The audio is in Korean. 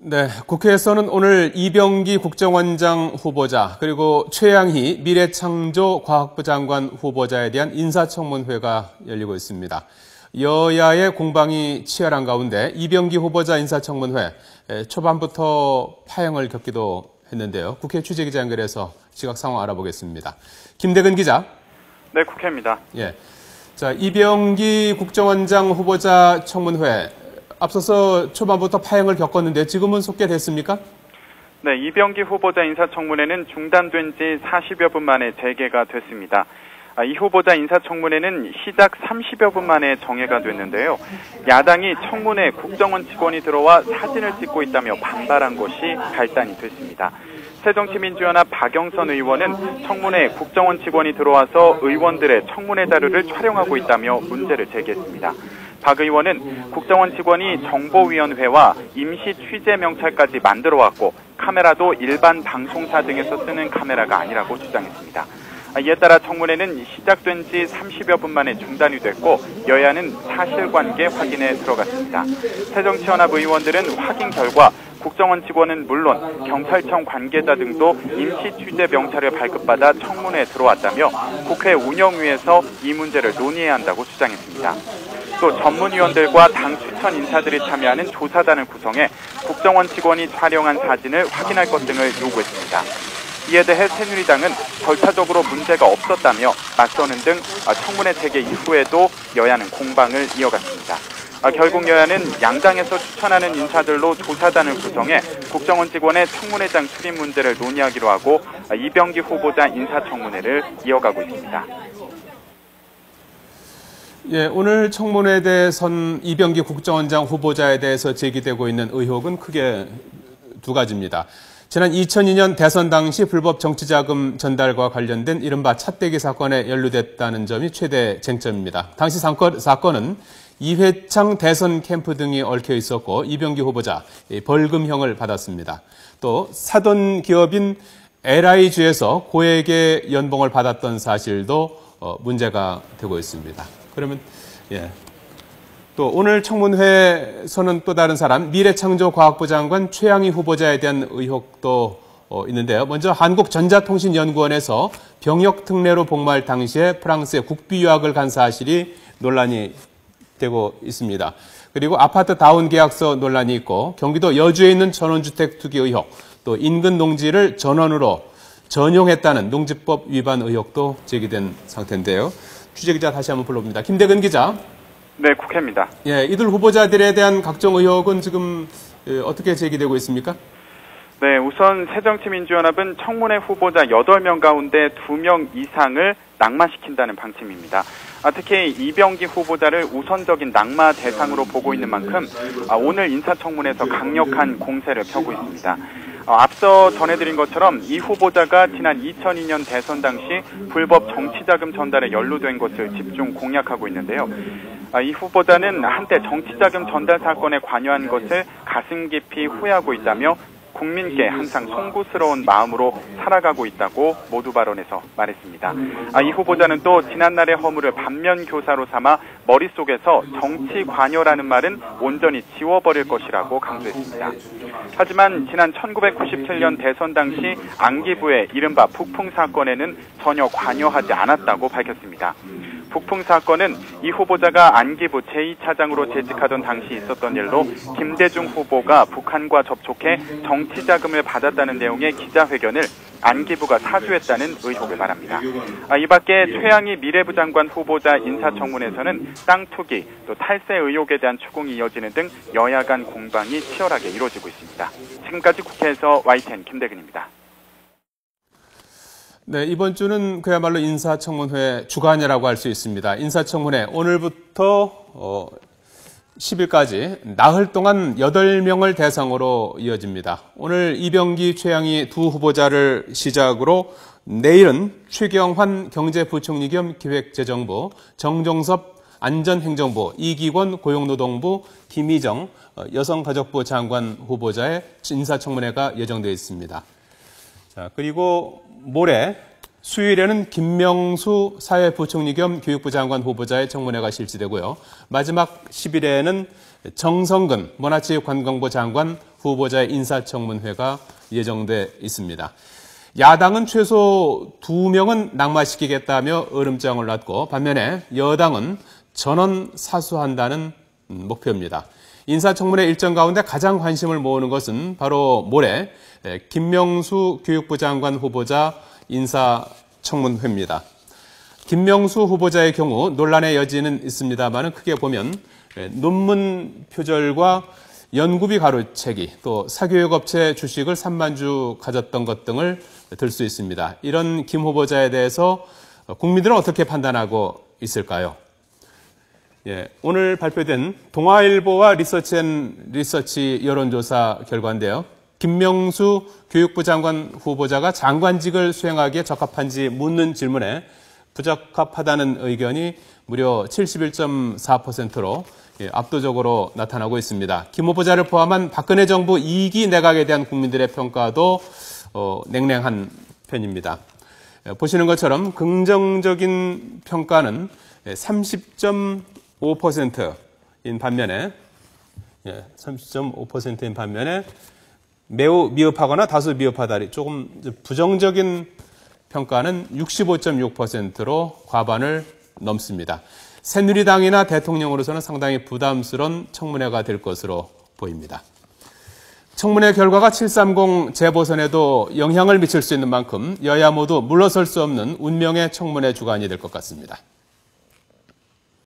네, 국회에서는 오늘 이병기 국정원장 후보자 그리고 최양희 미래창조과학부 장관 후보자에 대한 인사청문회가 열리고 있습니다. 여야의 공방이 치열한 가운데 이병기 후보자 인사청문회 초반부터 파행을 겪기도 했는데요. 국회 취재기자 연결해서 시각 상황 알아보겠습니다. 김대근 기자. 네, 국회입니다. 예. 자, 이병기 국정원장 후보자 청문회. 앞서서 초반부터 파행을 겪었는데 지금은 속개됐습니까? 네, 이병기 후보자 인사청문회는 중단된 지 40여 분 만에 재개가 됐습니다. 이 후보자 인사청문회는 시작 30여 분 만에 정회가 됐는데요. 야당이 청문회 국정원 직원이 들어와 사진을 찍고 있다며 반발한 것이 발단이 됐습니다. 새정치민주연합 박영선 의원은 청문회 국정원 직원이 들어와서 의원들의 청문회 자료를 촬영하고 있다며 문제를 제기했습니다. 박 의원은 국정원 직원이 정보위원회와 임시 취재명찰까지 만들어왔고 카메라도 일반 방송사 등에서 쓰는 카메라가 아니라고 주장했습니다. 이에 따라 청문회는 시작된 지 30여 분 만에 중단이 됐고 여야는 사실관계 확인에 들어갔습니다. 새정치연합 의원들은 확인 결과 국정원 직원은 물론 경찰청 관계자 등도 임시 취재 명찰을 발급받아 청문회에 들어왔다며 국회 운영위에서 이 문제를 논의해야 한다고 주장했습니다. 또 전문위원들과 당 추천 인사들이 참여하는 조사단을 구성해 국정원 직원이 촬영한 사진을 확인할 것 등을 요구했습니다. 이에 대해 새누리당은 절차적으로 문제가 없었다며 맞서는 등 청문회 재개 이후에도 여야는 공방을 이어갔습니다. 결국 여야는 양당에서 추천하는 인사들로 조사단을 구성해 국정원 직원의 청문회장 출입 문제를 논의하기로 하고 이병기 후보자 인사청문회를 이어가고 있습니다. 예, 오늘 청문회에 대해선 이병기 국정원장 후보자에 대해서 제기되고 있는 의혹은 크게 두 가지입니다. 지난 2002년 대선 당시 불법 정치자금 전달과 관련된 이른바 차떼기 사건에 연루됐다는 점이 최대 쟁점입니다. 당시 사건은 이회창 대선 캠프 등이 얽혀 있었고 이병기 후보자 벌금형을 받았습니다. 또 사돈 기업인 LIG에서 고액의 연봉을 받았던 사실도 문제가 되고 있습니다. 그러면 또 오늘 청문회에서는 또 다른 사람 미래창조과학부 장관 최양희 후보자에 대한 의혹도 있는데요. 먼저 한국전자통신연구원에서 병역 특례로 복무할 당시에 프랑스에 국비 유학을 간 사실이 논란이 되고 있습니다. 그리고 아파트 다운 계약서 논란이 있고 경기도 여주에 있는 전원주택 투기 의혹, 또 인근 농지를 전원으로 전용했다는 농지법 위반 의혹도 제기된 상태인데요. 취재기자 다시 한번 불러봅니다. 김대근 기자. 네, 국회입니다. 예, 이들 후보자들에 대한 각종 의혹은 지금 어떻게 제기되고 있습니까? 네, 우선 새정치민주연합은 청문회 후보자 8명 가운데 2명 이상을 낙마시킨다는 방침입니다. 특히 이병기 후보자를 우선적인 낙마 대상으로 보고 있는 만큼 오늘 인사청문회에서 강력한 공세를 펴고 있습니다. 앞서 전해드린 것처럼 이 후보자가 지난 2002년 대선 당시 불법 정치자금 전달에 연루된 것을 집중 공략하고 있는데요. 이 후보자는 한때 정치자금 전달 사건에 관여한 것을 가슴 깊이 후회하고 있다며 국민께 항상 송구스러운 마음으로 살아가고 있다고 모두 발언에서 말했습니다. 이 후보자는 또 지난날의 허물을 반면교사로 삼아 머릿속에서 정치 관여라는 말은 온전히 지워버릴 것이라고 강조했습니다. 하지만 지난 1997년 대선 당시 안기부의 이른바 북풍 사건에는 전혀 관여하지 않았다고 밝혔습니다. 북풍 사건은 이 후보자가 안기부 제2차장으로 재직하던 당시 있었던 일로 김대중 후보가 북한과 접촉해 정치자금을 받았다는 내용의 기자회견을 안기부가 사주했다는 의혹을 말합니다. 이 밖에 최양희 미래부 장관 후보자 인사청문회에서는 땅 투기, 또 탈세 의혹에 대한 추궁이 이어지는 등 여야 간 공방이 치열하게 이루어지고 있습니다. 지금까지 국회에서 YTN 김대근입니다. 네, 이번 주는 그야말로 인사청문회 주간이라고 할 수 있습니다. 인사청문회 오늘부터 10일까지 나흘 동안 8명을 대상으로 이어집니다. 오늘 이병기, 최양희 두 후보자를 시작으로 내일은 최경환 경제부총리 겸 기획재정부, 정종섭 안전행정부, 이기권 고용노동부, 김희정 여성가족부 장관 후보자의 인사청문회가 예정되어 있습니다. 자, 그리고 모레 수요일에는 김명수 사회부총리 겸 교육부 장관 후보자의 청문회가 실시되고요. 마지막 10일에는 정성근 문화체육관광부 장관 후보자의 인사청문회가 예정돼 있습니다. 야당은 최소 2명은 낙마시키겠다며 으름장을 놨고 반면에 여당은 전원 사수한다는 목표입니다. 인사청문회 일정 가운데 가장 관심을 모으는 것은 바로 모레 김명수 교육부 장관 후보자 인사청문회입니다. 김명수 후보자의 경우 논란의 여지는 있습니다만 크게 보면 논문 표절과 연구비 가로채기, 또 사교육업체 주식을 3만 주 가졌던 것 등을 들 수 있습니다. 이런 김 후보자에 대해서 국민들은 어떻게 판단하고 있을까요? 오늘 발표된 동아일보와 리서치 여론조사 결과인데요. 김명수 교육부 장관 후보자가 장관직을 수행하기에 적합한지 묻는 질문에 부적합하다는 의견이 무려 71.4%로 압도적으로 나타나고 있습니다. 김 후보자를 포함한 박근혜 정부 2기 내각에 대한 국민들의 평가도 냉랭한 편입니다. 보시는 것처럼 긍정적인 평가는 30.5%인 반면에 30.5%인 반면에 매우 미흡하거나 다소 미흡하다, 조금 부정적인 평가는 65.6%로 과반을 넘습니다. 새누리당이나 대통령으로서는 상당히 부담스러운 청문회가 될 것으로 보입니다. 청문회 결과가 730 재보선에도 영향을 미칠 수 있는 만큼 여야 모두 물러설 수 없는 운명의 청문회 주간이 될 것 같습니다.